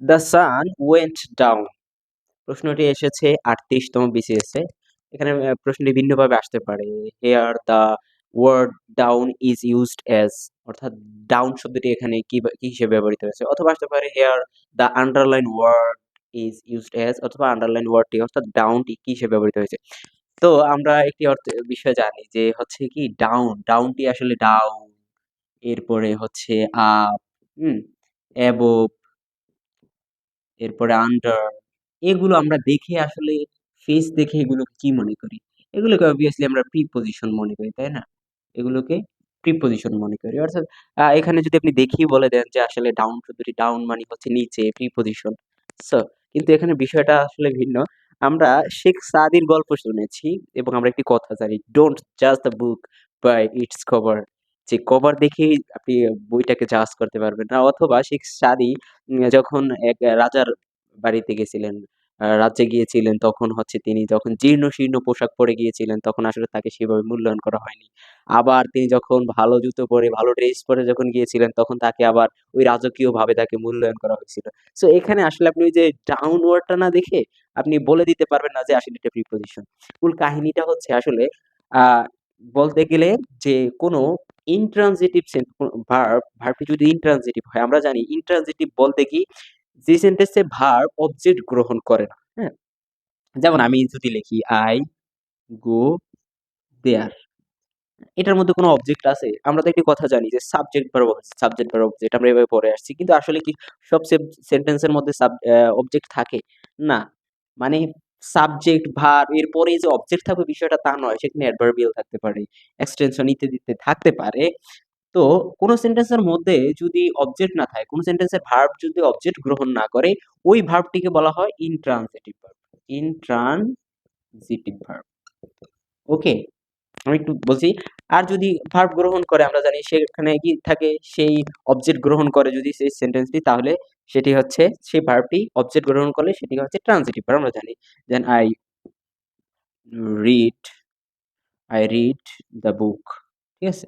The sun went down. প্রশ্নটি এসেছে ৩৮তম BCS এ। এখানে প্রশ্নটি ভিন্নভাবে আসতে পারে। Here the word down is used as, অর্থাৎ ডাউন শব্দটি এখানে কি হিসেবে ব্যবহৃত হয়েছে, অথবা আসতে পারে here the underline word is used as, অথবা আন্ডারলাইন ওয়ার্ডটি অর্থাৎ ডাউনটি কি হিসেবে ব্যবহৃত হয়েছে। তো আমরা একটি বিষয় জানি যে হচ্ছে কি ডাউনটি আসলে ডাউন, এরপরে হচ্ছে আপ, হুম, অ্যাবোভ, এরপরে আন্ডার, এগুলো আমরা দেখে আসলে ফেস দেখে এগুলোকে কি মনে করি? এগুলোকে obviously আমরা প্রিপজিশন মনে করি, তাই না? এগুলোকে প্রিপজিশন মনে করি। অর্থাৎ এখানে যদি আপনি দেখেই বলে দেন যে আসলে ডাউন শব্দটি ডাউন মানে হচ্ছে নিচে, প্রিপজিশন। সো কিন্তু এখানে বিষয়টা আসলে ভিন্ন। আমরা শেখ সাদির গল্প শুনেছি এবং আমরা একটি কথা জানি, "ডোন্ট জাজ the book by its cover." যে কভার দেখেই আপনি বইটাকে জাজ করতে পারবেন না। অথবা শেখ সাদী যখন এক রাজার বাড়িতে গেছিলেন, রাজ্যে গিয়েছিলেন, তখন হচ্ছে তিনি যখন জীর্ণ-শীর্ণ পোশাক পরে গিয়েছিলেন, তখন আসলে তাকে সেভাবে মূল্যায়ন করা হয়নি। আবার তিনি যখন ভালো জুতো পরে, ভালো ড্রেস পরে যখন গিয়েছিলেন, তখন তাকে আবার ওই রাজকীয়ভাবে তাকে মূল্যায়ন করা হয়েছিল। সো এখানে আসলে আপনি ওই যে ডাউন ওয়ার্ডটা না দেখে আপনি বলে দিতে পারবেন না যে আসলে এটা প্রিপজিশন। মূল কাহিনীটা হচ্ছে আসলে আ বলতে গেলে যে কোনো ইনট্রানজিটিভ ভার্বটি যদি ইনট্রানজিটিভ হয়, আমরা জানি ইনট্রানজিটিভ বলতে কি, যে সেন্টেন্সে ভার্ব অবজেক্ট গ্রহণ করে না। হ্যাঁ? যেমন আমি যদি লিখি I go there, এটার মধ্যে কোনো অবজেক্ট আছে? আমরা তো একটি কথা জানি যে সাবজেক্ট ভার্ব অবজেক্ট আমরা এভাবে পড়ে আসছি। কিন্তু আসলে কি সব সেন্টেন্সের মধ্যে অবজেক্ট থাকে? না। মানে সাবজেক্ট, ভার্ব এরপরে যে অবজেক্ট থাকবে বিষয়টা তা নয়। সেখানে অ্যাডভার্বিয়াল থাকতে পারে, এক্সটেনশন ইত্যাদি থাকতে পারে। তো কোন সেন্টেন্সের মধ্যে যদি অবজেক্ট না থাকে, কোন সেন্টেন্সের ভার্ব যদি অবজেক্ট গ্রহণ না করে, ওই ভার্বটিকে বলা হয় intransitive verb. Intransitive verb. Okay? আমি একটু বলছি। আর যদি ভার্ব গ্রহণ করে, আমরা জানি সেখানে কি থাকে, সেই অবজেক্ট গ্রহণ করে যদি সেই সেন্টেন্সটি, তাহলে সেটি হচ্ছে সেই ভার্বটি অবজেক্ট গ্রহণ করলে সেটি হচ্ছে ট্রান্সিটিভ ভার্ব আমরা জানি। Then read I read the book. ঠিক আছে?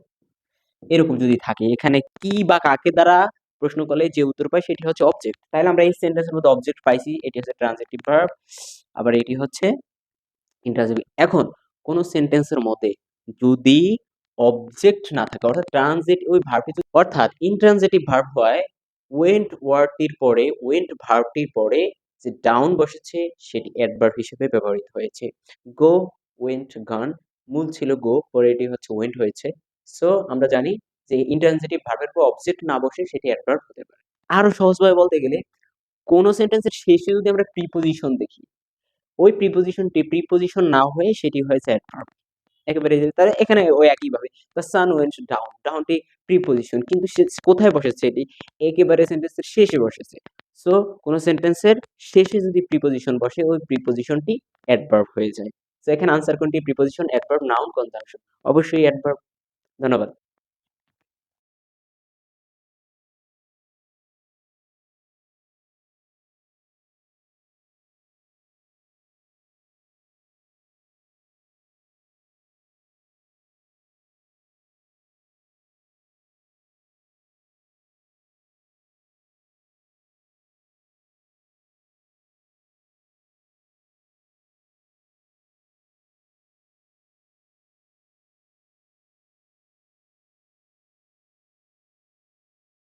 এরকম যদি থাকে, এখানে কি বা কাকে দ্বারা প্রশ্ন করলে যে উত্তর পাই সেটি হচ্ছে অবজেক্ট। তাইলে আমরা এই সেন্টেন্সের মধ্যে অবজেক্ট পাইছি, এটি হচ্ছে ট্রান্সিটিভ ভার্ব, আবার এটি হচ্ছে ইন্ট্রান্সিটিভ। এখন কোন সেন্টেন্সের মধ্যে যদি অবজেক্ট না থাকে, অর্থাৎ ওই ভার্বটি অর্থাৎ ইনট্রান্সিটিভ ভার্ব হয় ওয়েন্ট ভার্বটির পরে যে ডাউন বসেছে সেটি অ্যাডভার্ব হিসেবে ব্যবহৃত হয়েছে। গো, ওয়েন্ট, গন, মূল ছিল গো, পরে এটি হচ্ছে ওয়েন্ট হয়েছে। সো আমরা জানি যে ইনট্রান্সিটিভ ভার্বের পর অবজেক্ট না বসে সেটি অ্যাডভার্ব হতে পারে। আরো সহজভাবে বলতে গেলে কোন সেন্টেন্সের শেষে যদি আমরা প্রিপোজিশন দেখি, ওই প্রিপোজিশন না হয়ে সেটি হয়েছে অ্যাডভার্ব। একেবারে তাহলে এখানে ওই একইভাবে দ্য সান ওয়েন্ট ডাউন, ডাউনটি প্রিপোজিশন, কিন্তু সে কোথায় বসেছে, এটি একেবারে সেন্টেন্সের শেষে বসেছে। সো কোন সেন্টেন্সের শেষে যদি প্রিপোজিশন বসে, ওই প্রিপোজিশনটি অ্যাডভার্ব হয়ে যায়। সো এখানে আনসার কোনটি? Preposition, adverb, noun, conjunction? অবশ্যই অ্যাডভার্ব। ধন্যবাদ।